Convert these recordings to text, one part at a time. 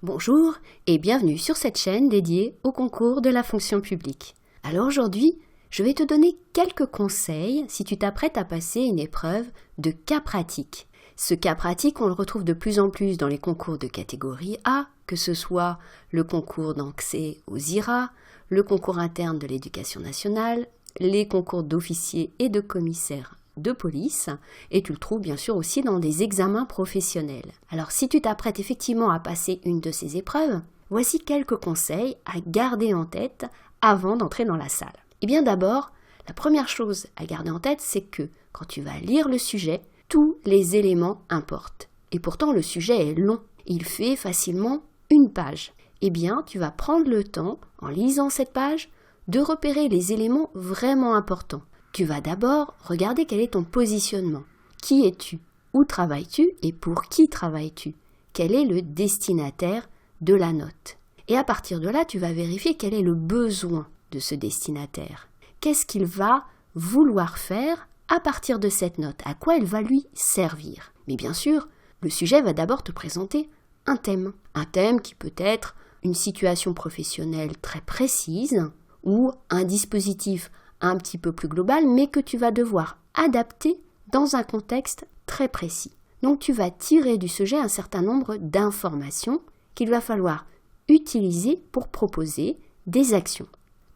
Bonjour et bienvenue sur cette chaîne dédiée au concours de la fonction publique. Alors aujourd'hui, je vais te donner quelques conseils si tu t'apprêtes à passer une épreuve de cas pratique. Ce cas pratique, on le retrouve de plus en plus dans les concours de catégorie A, que ce soit le concours d'accès aux IRA, le concours interne de l'éducation nationale, les concours d'officiers et de commissaires de police, et tu le trouves bien sûr aussi dans des examens professionnels. Alors si tu t'apprêtes effectivement à passer une de ces épreuves, voici quelques conseils à garder en tête avant d'entrer dans la salle. Et bien d'abord, la première chose à garder en tête, c'est que quand tu vas lire le sujet, tous les éléments importent. Et pourtant le sujet est long, il fait facilement une page. Eh bien tu vas prendre le temps, en lisant cette page, de repérer les éléments vraiment importants. Tu vas d'abord regarder quel est ton positionnement. Qui es-tu? Où travailles-tu et pour qui travailles-tu? Quel est le destinataire de la note? Et à partir de là, tu vas vérifier quel est le besoin de ce destinataire. Qu'est-ce qu'il va vouloir faire à partir de cette note? À quoi elle va lui servir? Mais bien sûr, le sujet va d'abord te présenter un thème. Un thème qui peut être une situation professionnelle très précise ou un dispositif un petit peu plus global, mais que tu vas devoir adapter dans un contexte très précis. Donc tu vas tirer du sujet un certain nombre d'informations qu'il va falloir utiliser pour proposer des actions.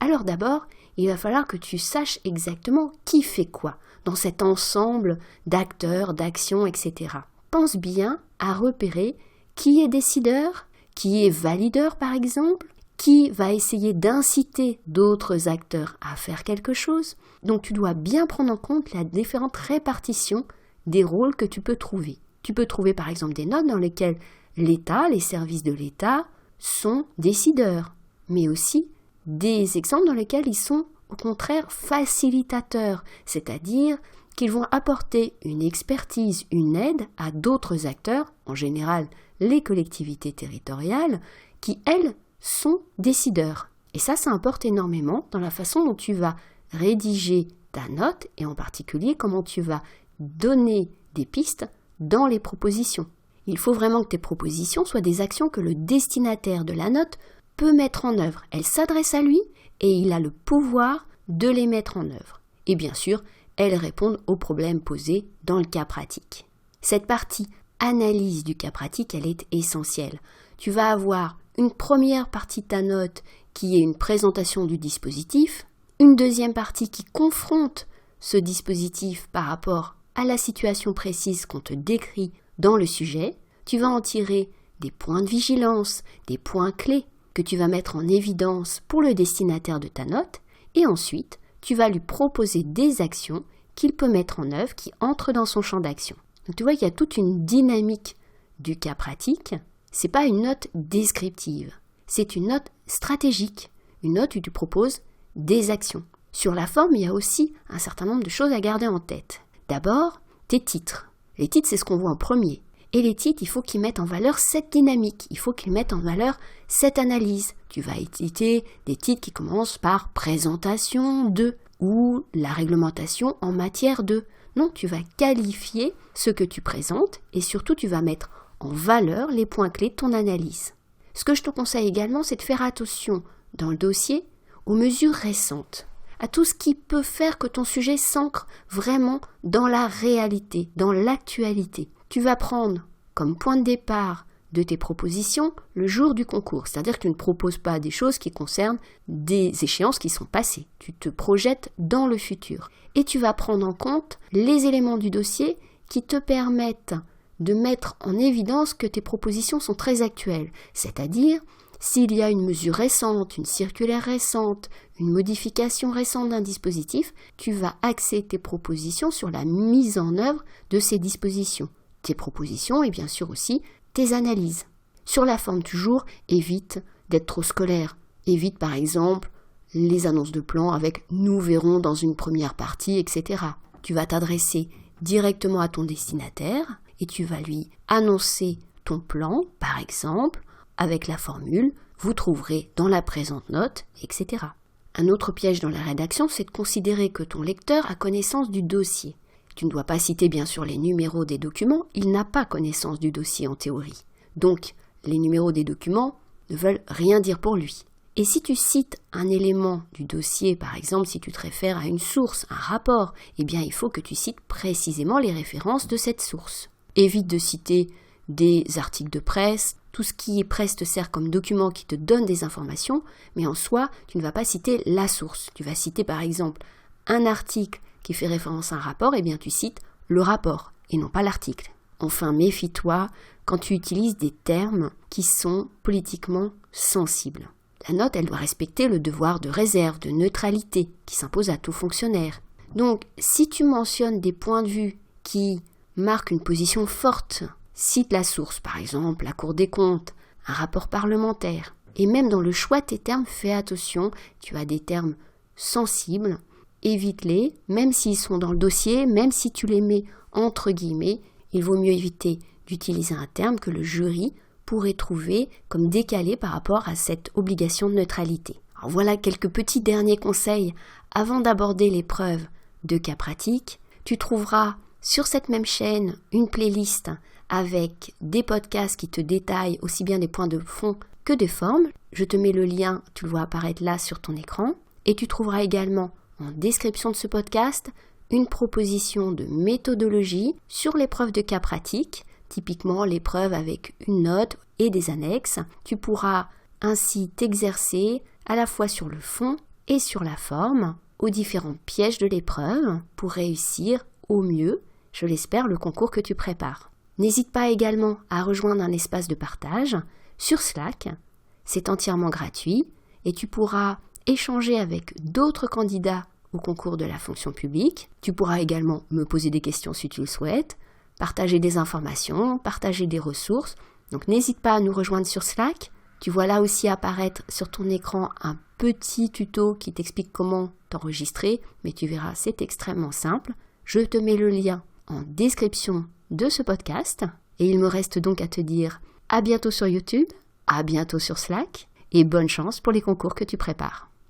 Alors d'abord, il va falloir que tu saches exactement qui fait quoi dans cet ensemble d'acteurs, d'actions, etc. Pense bien à repérer qui est décideur, qui est valideur par exemple, qui va essayer d'inciter d'autres acteurs à faire quelque chose. Donc tu dois bien prendre en compte la différente répartition des rôles que tu peux trouver. Tu peux trouver par exemple des notes dans lesquelles l'État, les services de l'État sont décideurs, mais aussi des exemples dans lesquels ils sont au contraire facilitateurs, c'est-à-dire qu'ils vont apporter une expertise, une aide à d'autres acteurs, en général les collectivités territoriales, qui elles sont décideurs. Et ça importe énormément dans la façon dont tu vas rédiger ta note et en particulier comment tu vas donner des pistes dans les propositions. Il faut vraiment que tes propositions soient des actions que le destinataire de la note peut mettre en œuvre. Elles s'adressent à lui et il a le pouvoir de les mettre en œuvre. Et bien sûr, elles répondent aux problèmes posés dans le cas pratique. Cette partie analyse du cas pratique, elle est essentielle. Tu vas avoir une première partie de ta note qui est une présentation du dispositif, une deuxième partie qui confronte ce dispositif par rapport à la situation précise qu'on te décrit dans le sujet. Tu vas en tirer des points de vigilance, des points clés que tu vas mettre en évidence pour le destinataire de ta note et ensuite tu vas lui proposer des actions qu'il peut mettre en œuvre qui entrent dans son champ d'action. Donc tu vois qu'il y a toute une dynamique du cas pratique. C'est pas une note descriptive, c'est une note stratégique, une note où tu proposes des actions. Sur la forme, il y a aussi un certain nombre de choses à garder en tête. D'abord, tes titres. Les titres, c'est ce qu'on voit en premier. Et les titres, il faut qu'ils mettent en valeur cette dynamique, il faut qu'ils mettent en valeur cette analyse. Tu vas éditer des titres qui commencent par présentation de ou la réglementation en matière de. Non, tu vas qualifier ce que tu présentes et surtout tu vas mettre en valeur les points clés de ton analyse. Ce que je te conseille également, c'est de faire attention dans le dossier aux mesures récentes, à tout ce qui peut faire que ton sujet s'ancre vraiment dans la réalité, dans l'actualité. Tu vas prendre comme point de départ de tes propositions le jour du concours, c'est-à-dire que tu ne proposes pas des choses qui concernent des échéances qui sont passées. Tu te projettes dans le futur et tu vas prendre en compte les éléments du dossier qui te permettent de mettre en évidence que tes propositions sont très actuelles, c'est-à-dire s'il y a une mesure récente, une circulaire récente, une modification récente d'un dispositif, tu vas axer tes propositions sur la mise en œuvre de ces dispositions. Tes propositions et bien sûr aussi tes analyses. Sur la forme toujours, évite d'être trop scolaire. Évite par exemple les annonces de plan avec « nous verrons dans une première partie », etc. Tu vas t'adresser directement à ton destinataire et tu vas lui annoncer ton plan, par exemple, avec la formule « vous trouverez dans la présente note », etc. Un autre piège dans la rédaction, c'est de considérer que ton lecteur a connaissance du dossier. Tu ne dois pas citer bien sûr les numéros des documents, il n'a pas connaissance du dossier en théorie. Donc, les numéros des documents ne veulent rien dire pour lui. Et si tu cites un élément du dossier, par exemple si tu te réfères à une source, un rapport, eh bien il faut que tu cites précisément les références de cette source. Évite de citer des articles de presse, tout ce qui est presse te sert comme document qui te donne des informations, mais en soi, tu ne vas pas citer la source. Tu vas citer par exemple un article qui fait référence à un rapport, eh bien tu cites le rapport et non pas l'article. Enfin, méfie-toi quand tu utilises des termes qui sont politiquement sensibles. La note, elle doit respecter le devoir de réserve, de neutralité qui s'impose à tout fonctionnaire. Donc, si tu mentionnes des points de vue qui marquent une position forte, cite la source, par exemple la Cour des comptes, un rapport parlementaire. Et même dans le choix de tes termes, fais attention, tu as des termes sensibles, évite-les, même s'ils sont dans le dossier, même si tu les mets entre guillemets, il vaut mieux éviter d'utiliser un terme que le jury pourrait trouver comme décalé par rapport à cette obligation de neutralité. Alors voilà quelques petits derniers conseils avant d'aborder l'épreuve de cas pratique. Tu trouveras sur cette même chaîne une playlist avec des podcasts qui te détaillent aussi bien des points de fond que de forme. Je te mets le lien, tu le vois apparaître là sur ton écran. Et tu trouveras également en description de ce podcast une proposition de méthodologie sur l'épreuve de cas pratique, typiquement l'épreuve avec une note et des annexes. Tu pourras ainsi t'exercer à la fois sur le fond et sur la forme aux différents pièges de l'épreuve pour réussir au mieux, je l'espère, le concours que tu prépares. N'hésite pas également à rejoindre un espace de partage sur Slack. C'est entièrement gratuit et tu pourras échanger avec d'autres candidats au concours de la fonction publique. Tu pourras également me poser des questions si tu le souhaites, partager des informations, partager des ressources. Donc n'hésite pas à nous rejoindre sur Slack. Tu vois là aussi apparaître sur ton écran un petit tuto qui t'explique comment t'enregistrer, mais tu verras, c'est extrêmement simple. Je te mets le lien en description de ce podcast et il me reste donc à te dire à bientôt sur YouTube, à bientôt sur Slack et bonne chance pour les concours que tu prépares.